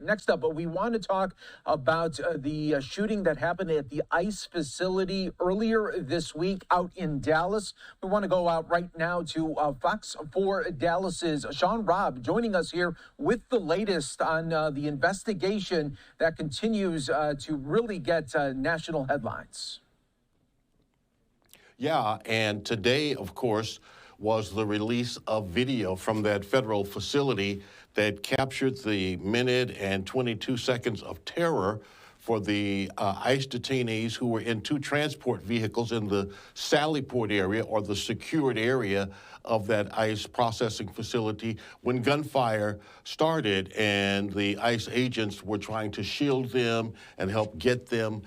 Next up, we want to talk about the shooting that happened at the ICE facility earlier this week out in Dallas. We want to go out right now to Fox 4 Dallas's Shaun Rabb joining us here with the latest on the investigation that continues to really get national headlines. Yeah, and today, of course, was the release of video from that federal facility that captured the minute and 22 seconds of terror for the ICE detainees who were in two transport vehicles in the Sallyport area, or the secured area of that ICE processing facility, when gunfire started and the ICE agents were trying to shield them and help get them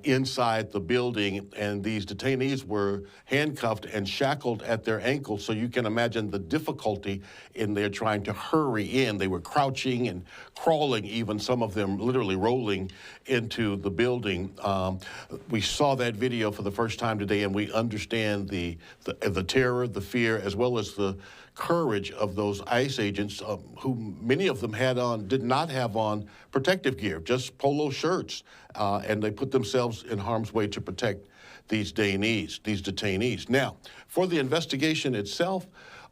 inside the building. And these detainees were handcuffed and shackled at their ankles, so you can imagine the difficulty in their trying to hurry in. They were crouching and crawling, even some of them literally rolling into the building. We saw that video for the first time today, and we understand the terror, the fear, as well as the courage of those ICE agents, who many of them did not have on protective gear, just polo shirts, and they put themselves in harm's way to protect these detainees. Now, for the investigation itself,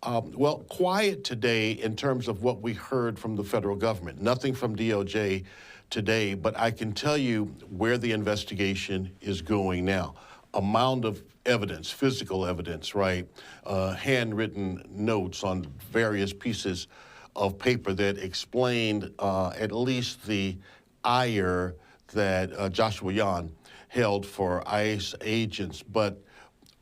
well, quiet today in terms of what we heard from the federal government. Nothing from DOJ today, but I can tell you where the investigation is going now. Amount of evidence, physical evidence, right? Handwritten notes on various pieces of paper that explained at least the ire that Joshua Jahn held for ICE agents. But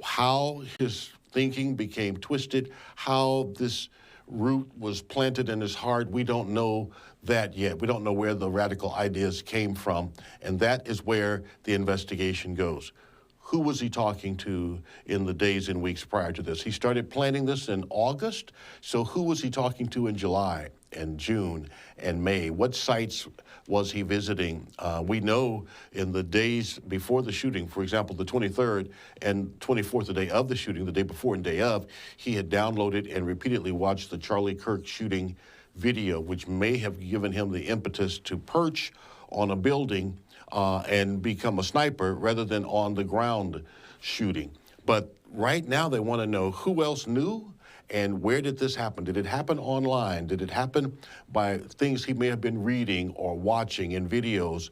how his thinking became twisted, how this root was planted in his heart, we don't know that yet. We don't know where the radical ideas came from, and that is where the investigation goes. Who was he talking to in the days and weeks prior to this? He started planning this in August, so who was he talking to in July and June and May? What sites was he visiting? We know in the days before the shooting, for example, the 23rd and 24th, the day of the shooting, the day before and day of, he had downloaded and repeatedly watched the Charlie Kirk shooting video, which may have given him the impetus to perch on a building and become a sniper rather than on the ground shooting. But right now they want to know who else knew and where did this happen? Did it happen online? Did it happen by things he may have been reading or watching in videos?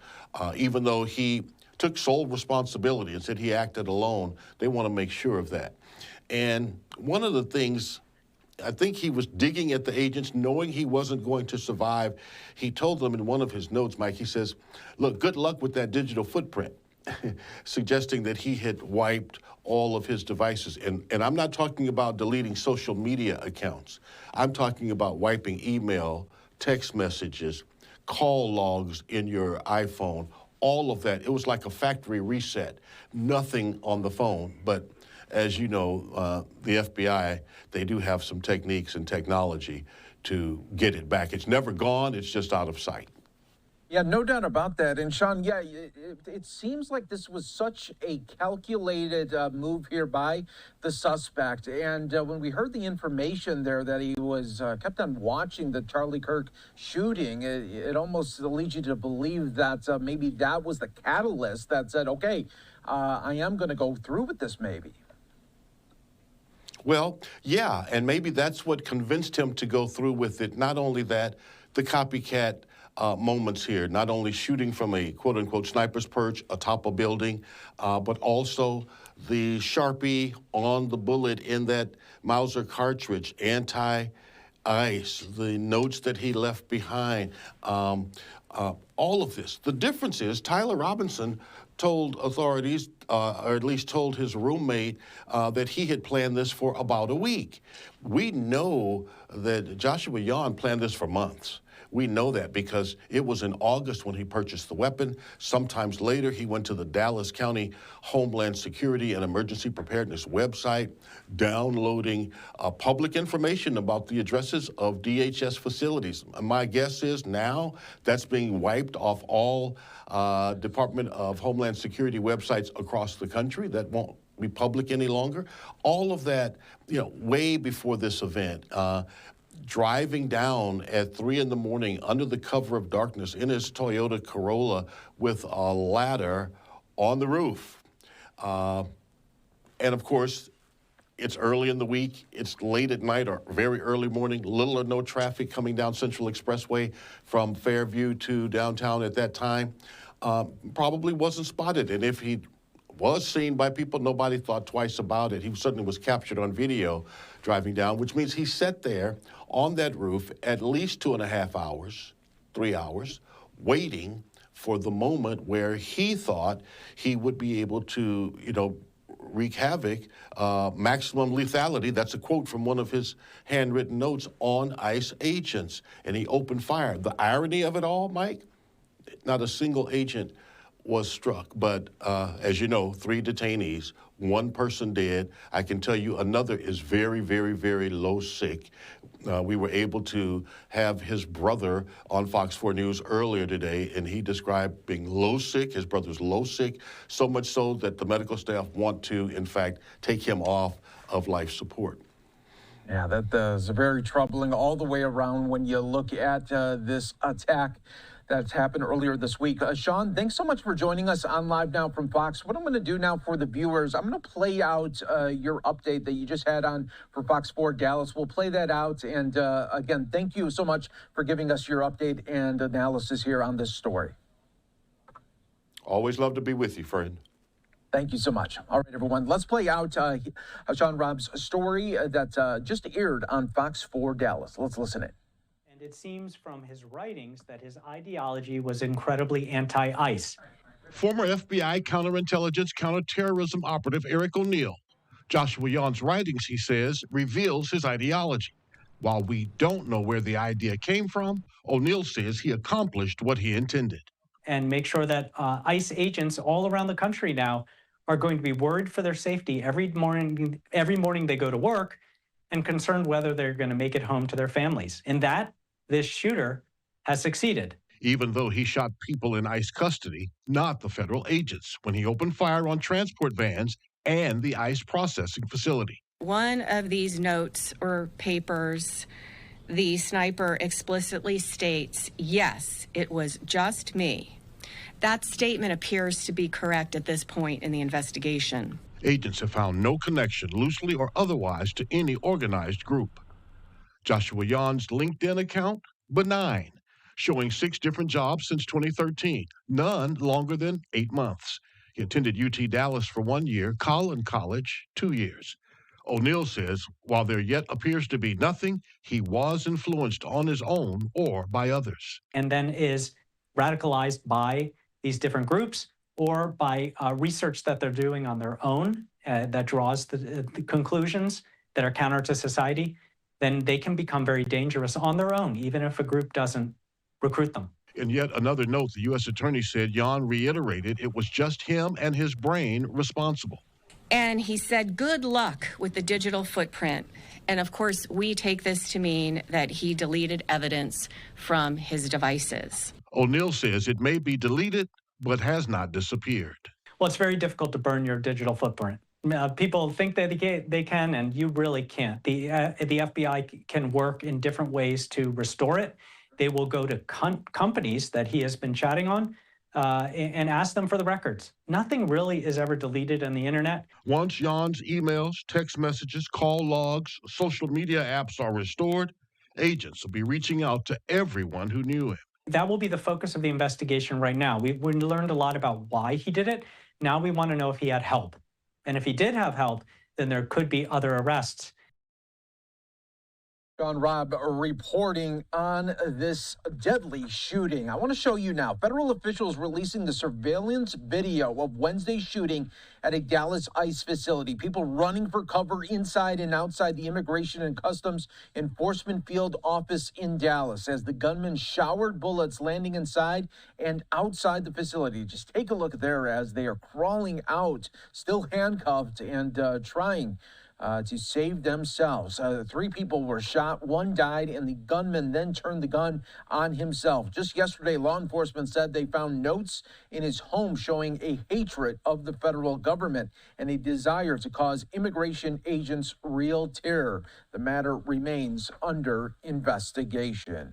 Even though he took sole responsibility and said he acted alone, they want to make sure of that. And one of the things, I think he was digging at the agents, knowing he wasn't going to survive. He told them in one of his notes, Mike, he says, look, good luck with that digital footprint, suggesting that he had wiped all of his devices. And I'm not talking about deleting social media accounts. I'm talking about wiping email, text messages, call logs in your iPhone, all of that. It was like a factory reset, nothing on the phone. But as you know, the FBI, they do have some techniques and technology to get it back. It's never gone, it's just out of sight. Yeah, no doubt about that. And Shaun, yeah, it seems like this was such a calculated move here by the suspect. And when we heard the information there that he was kept on watching the Charlie Kirk shooting, it almost leads you to believe that maybe that was the catalyst that said, okay, I am going to go through with this maybe. Well, yeah, and maybe that's what convinced him to go through with it. Not only that, the copycat moments here, not only shooting from a quote-unquote sniper's perch atop a building, but also the Sharpie on the bullet in that Mauser cartridge, anti-ice, the notes that he left behind, all of this. The difference is Tyler Robinson told authorities, or at least told his roommate, that he had planned this for about a week. We know that Joshua Jahn planned this for months. We know that because it was in August when he purchased the weapon. Sometimes later, he went to the Dallas County Homeland Security and Emergency Preparedness website, downloading public information about the addresses of DHS facilities. My guess is now that's being wiped off all Department of Homeland Security websites across the country. That won't be public any longer. All of that, you know, way before this event. driving down at 3 in the morning under the cover of darkness in his Toyota Corolla with a ladder on the roof. And of course, it's early in the week, it's late at night or very early morning, little or no traffic coming down Central Expressway from Fairview to downtown at that time. Probably wasn't spotted. And if he was seen by people, nobody thought twice about it. He certainly was captured on video driving down, which means he sat there on that roof at least 2.5 hours, 3 hours, waiting for the moment where he thought he would be able to, wreak havoc, maximum lethality. That's a quote from one of his handwritten notes on ICE agents. And he opened fire. The irony of it all, Mike, not a single agent was struck. But as you know, 3 detainees, 1 person dead. I can tell you another is very, very, very low sick. We were able to have his brother on Fox 4 News earlier today, and he described being low sick. His brother's low sick, so much so that the medical staff want to, in fact, take him off of life support. Yeah, that is very troubling all the way around when you look at this attack that's happened earlier this week. Shaun, thanks so much for joining us on Live Now from Fox. What I'm going to do now for the viewers, I'm going to play out your update that you just had on for Fox 4 Dallas. We'll play that out. And again, thank you so much for giving us your update and analysis here on this story. Always love to be with you, friend. Thank you so much. All right, everyone, let's play out Shaun Rabb's story that just aired on Fox 4 Dallas. Let's listen in. It seems from his writings that his ideology was incredibly anti-ICE. Former FBI counterintelligence counterterrorism operative Eric O'Neill. Joshua Jahn's writings, he says, reveals his ideology. While we don't know where the idea came from, O'Neill says he accomplished what he intended. And make sure that ICE agents all around the country now are going to be worried for their safety every morning they go to work and concerned whether they're going to make it home to their families. In that, this shooter has succeeded. Even though he shot people in ICE custody, not the federal agents, when he opened fire on transport vans and the ICE processing facility. One of these notes or papers, the sniper explicitly states, yes, it was just me. That statement appears to be correct at this point in the investigation. Agents have found no connection, loosely or otherwise, to any organized group. Joshua Jahn's LinkedIn account, benign, showing 6 different jobs since 2013, none longer than 8 months. He attended UT Dallas for 1 year, Collin College, 2 years. O'Neill says, while there yet appears to be nothing, he was influenced on his own or by others. And then is radicalized by these different groups or by research that they're doing on their own that draws the conclusions that are counter to society. Then they can become very dangerous on their own, even if a group doesn't recruit them. In yet another note, the U.S. Attorney said Jahn reiterated it was just him and his brain responsible. And he said, good luck with the digital footprint. And of course, we take this to mean that he deleted evidence from his devices. O'Neill says it may be deleted, but has not disappeared. Well, it's very difficult to burn your digital footprint. People think that they can, and you really can't. The FBI can work in different ways to restore it. They will go to companies that he has been chatting on and ask them for the records. Nothing really is ever deleted on the internet. Once Jahn's emails, text messages, call logs, social media apps are restored, agents will be reaching out to everyone who knew him. That will be the focus of the investigation right now. We learned a lot about why he did it. Now we want to know if he had help. And if he did have help, then there could be other arrests. Shaun Rabb reporting on this deadly shooting. I want to show you now. Federal officials releasing the surveillance video of Wednesday's shooting at a Dallas ICE facility. People running for cover inside and outside the Immigration and Customs Enforcement Field Office in Dallas as the gunman showered bullets landing inside and outside the facility. Just take a look there as they are crawling out, still handcuffed and trying to save themselves. 3 people were shot, 1 died, and the gunman then turned the gun on himself. Just yesterday, law enforcement said they found notes in his home showing a hatred of the federal government and a desire to cause immigration agents real terror. The matter remains under investigation.